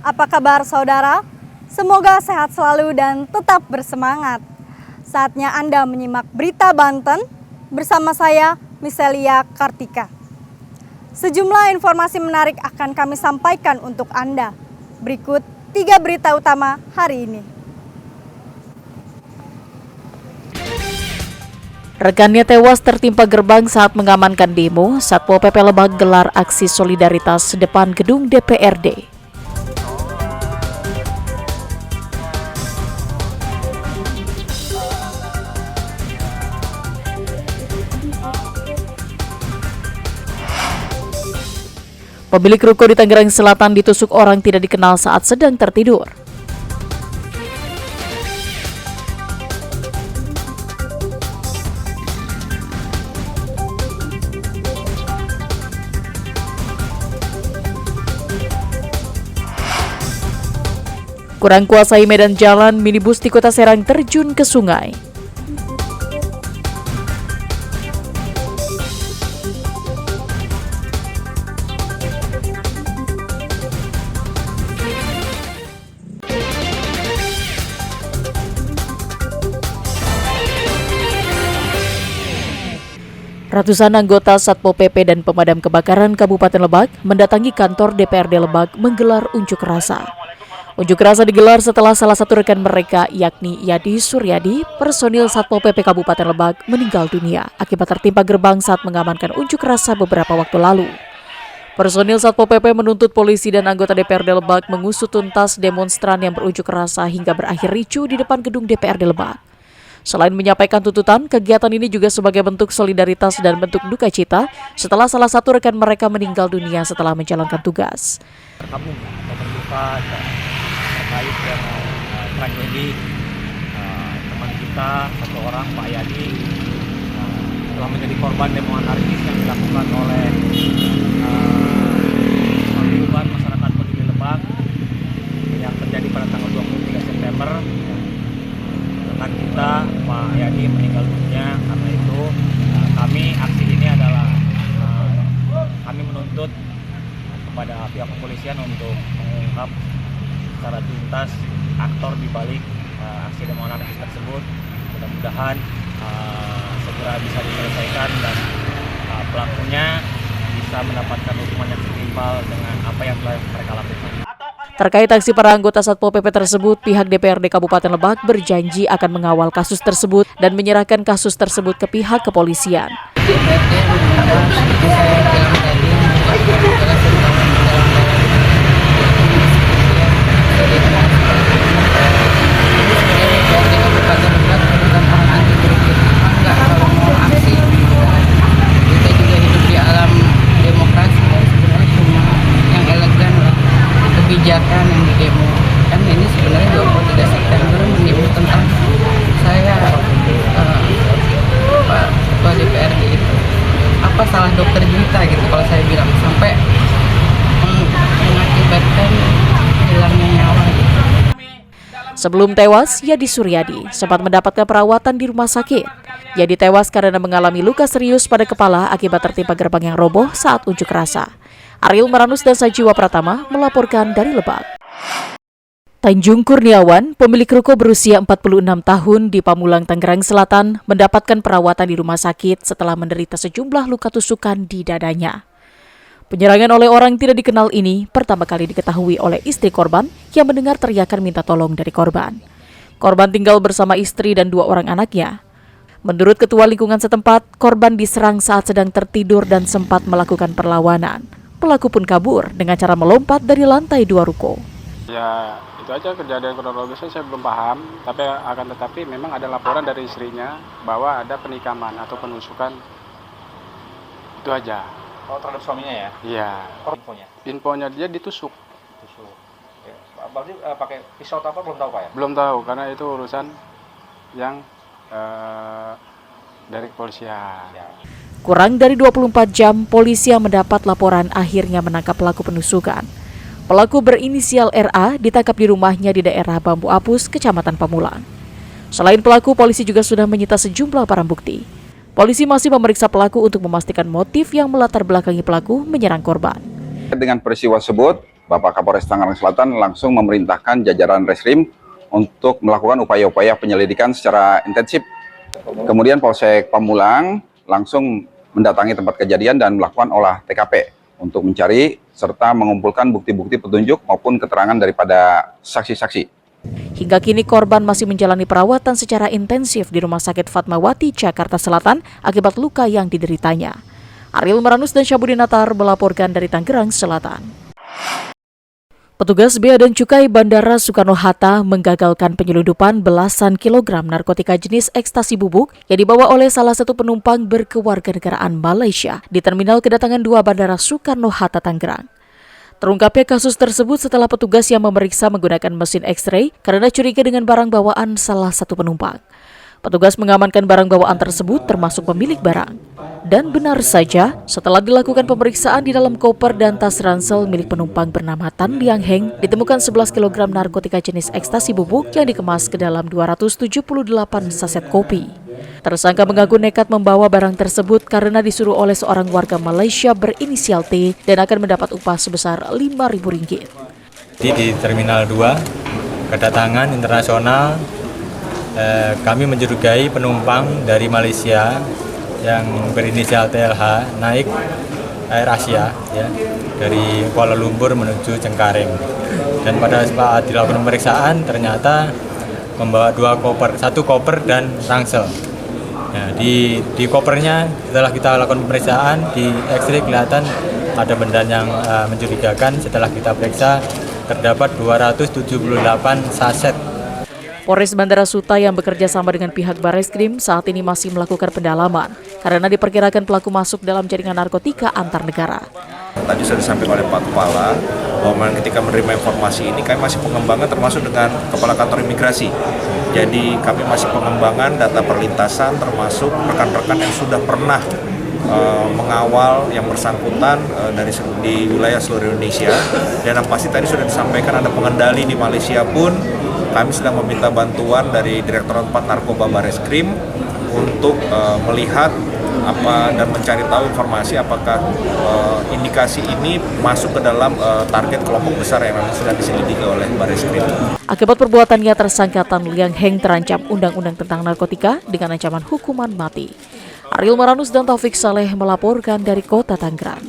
Apa kabar saudara? Semoga sehat selalu dan tetap bersemangat. Saatnya Anda menyimak berita Banten bersama saya, Miselia Kartika. Sejumlah informasi menarik akan kami sampaikan untuk Anda. Berikut 3 berita utama hari ini. Rekannya tewas tertimpa gerbang saat mengamankan demo. Satpol PP Lebak gelar aksi solidaritas depan gedung DPRD. Pemilik ruko di Tangerang Selatan ditusuk orang tidak dikenal saat sedang tertidur. Kurang kuasai medan jalan, minibus di Kota Serang terjun ke sungai. Ratusan anggota Satpol PP dan Pemadam Kebakaran Kabupaten Lebak mendatangi kantor DPRD Lebak menggelar unjuk rasa. Unjuk rasa digelar setelah salah satu rekan mereka, yakni Yadi Suryadi, personil Satpol PP Kabupaten Lebak, meninggal dunia akibat tertimpa gerbang saat mengamankan unjuk rasa beberapa waktu lalu. Personil Satpol PP menuntut polisi dan anggota DPRD Lebak mengusut tuntas demonstran yang berunjuk rasa hingga berakhir ricuh di depan gedung DPRD Lebak. Selain menyampaikan tuntutan, kegiatan ini juga sebagai bentuk solidaritas dan bentuk duka cita setelah salah satu rekan mereka meninggal dunia setelah menjalankan tugas. Berkabung atau berduka terkait dengan tragedi teman kita satu orang, Pak Yadi, telah menjadi korban demo anarkis yang dilakukan oleh paguyuban masyarakat Peduli Lebak yang terjadi pada tanggal 23 September. Rekan kita Pak Yadi meninggal dunia. Karena itu aksi ini adalah kami menuntut kepada pihak kepolisian untuk mengungkap secara tuntas aktor di balik aksi demo anarkis tersebut. Mudah-mudahan segera bisa diselesaikan dan pelakunya bisa mendapatkan hukuman yang setimpal dengan apa yang telah mereka lakukan. Terkait aksi para anggota Satpol PP tersebut, pihak DPRD Kabupaten Lebak berjanji akan mengawal kasus tersebut dan menyerahkan kasus tersebut ke pihak kepolisian. Kebijakan yang di demo kan ini sebenarnya 23 September mendemo tentang saya Pak Ketua DPRD itu apa salah dokter Gita gitu kalau saya bilang sampai mengakibatkan hilangnya nyawa gitu. Sebelum tewas, Yadi Suryadi sempat mendapatkan perawatan di rumah sakit. Yadi tewas karena mengalami luka serius pada kepala akibat tertimpa gerbang yang roboh saat unjuk rasa. Ariel Maranus dan Sajiwa Pratama melaporkan dari Lebak. Tanjung Kurniawan, pemilik ruko berusia 46 tahun di Pamulang, Tangerang Selatan, mendapatkan perawatan di rumah sakit setelah menderita sejumlah luka tusukan di dadanya. Penyerangan oleh orang tidak dikenal ini pertama kali diketahui oleh istri korban yang mendengar teriakan minta tolong dari korban. Korban tinggal bersama istri dan 2 orang anaknya. Menurut ketua lingkungan setempat, korban diserang saat sedang tertidur dan sempat melakukan perlawanan. Pelaku pun kabur dengan cara melompat dari lantai 2 ruko. Ya, itu aja kejadian kronologisnya saya belum paham, tetapi memang ada laporan dari istrinya bahwa ada penikaman atau penusukan. Itu aja. Oh, terhadap suaminya ya? Iya. Infonya? Infonya dia ditusuk. Ya. Berarti pakai pisau atau apa belum tahu Pak ya? Belum tahu karena itu urusan yang dari kepolisian. Ya. Kurang dari 24 jam, polisi yang mendapat laporan akhirnya menangkap pelaku penusukan. Pelaku berinisial RA ditangkap di rumahnya di daerah Bambu Apus, Kecamatan Pamulang. Selain pelaku, polisi juga sudah menyita sejumlah barang bukti. Polisi masih memeriksa pelaku untuk memastikan motif yang melatar belakangi pelaku menyerang korban. Dengan peristiwa tersebut, Bapak Kapolres Tangerang Selatan langsung memerintahkan jajaran Reskrim untuk melakukan upaya-upaya penyelidikan secara intensif. Kemudian Polsek Pamulang langsung mendatangi tempat kejadian dan melakukan olah TKP untuk mencari serta mengumpulkan bukti-bukti petunjuk maupun keterangan daripada saksi-saksi. Hingga kini korban masih menjalani perawatan secara intensif di Rumah Sakit Fatmawati, Jakarta Selatan akibat luka yang dideritanya. Ariel Meranus dan Syabudin Natar melaporkan dari Tangerang Selatan. Petugas Bea dan Cukai Bandara Soekarno-Hatta menggagalkan penyeludupan belasan kilogram narkotika jenis ekstasi bubuk yang dibawa oleh salah satu penumpang berkewarganegaraan Malaysia di Terminal Kedatangan 2 Bandara Soekarno-Hatta, Tangerang. Terungkapnya kasus tersebut setelah petugas yang memeriksa menggunakan mesin X-ray karena curiga dengan barang bawaan salah satu penumpang. Petugas mengamankan barang bawaan tersebut termasuk pemilik barang. Dan benar saja, setelah dilakukan pemeriksaan di dalam koper dan tas ransel milik penumpang bernama Tan Liang Heng, ditemukan 11 kg narkotika jenis ekstasi bubuk yang dikemas ke dalam 278 saset kopi. Tersangka mengaku nekat membawa barang tersebut karena disuruh oleh seorang warga Malaysia berinisial T dan akan mendapat upah sebesar Rp5.000. Di Terminal 2, kedatangan internasional, kami mencurigai penumpang dari Malaysia yang berinisial TLH naik Air Asia ya, dari Kuala Lumpur menuju Cengkareng. Dan pada saat dilakukan pemeriksaan ternyata membawa satu koper dan ransel. Ya, di kopernya setelah kita lakukan pemeriksaan di X-ray kelihatan ada benda yang mencurigakan. Setelah kita periksa terdapat 278 saset. Polres Bandara Suta yang bekerja sama dengan pihak Bareskrim saat ini masih melakukan pendalaman karena diperkirakan pelaku masuk dalam jaringan narkotika antar negara. Tadi sudah disampaikan oleh Pak Kepala bahwa ketika menerima informasi ini kami masih pengembangan termasuk dengan Kepala Kantor Imigrasi. Jadi kami masih pengembangan data perlintasan termasuk rekan-rekan yang sudah pernah mengawal yang bersangkutan di wilayah seluruh Indonesia. Dan yang pasti tadi sudah disampaikan ada pengendali di Malaysia pun. Kami sedang meminta bantuan dari Direktorat 4 Narkoba Bareskrim untuk melihat dan mencari tahu informasi apakah indikasi ini masuk ke dalam target kelompok besar yang memang sedang diselidiki oleh Bareskrim. Akibat perbuatannya, tersangka Tan Liang Heng terancam undang-undang tentang narkotika dengan ancaman hukuman mati. Ariel Meranus dan Taufik Saleh melaporkan dari Kota Tangerang.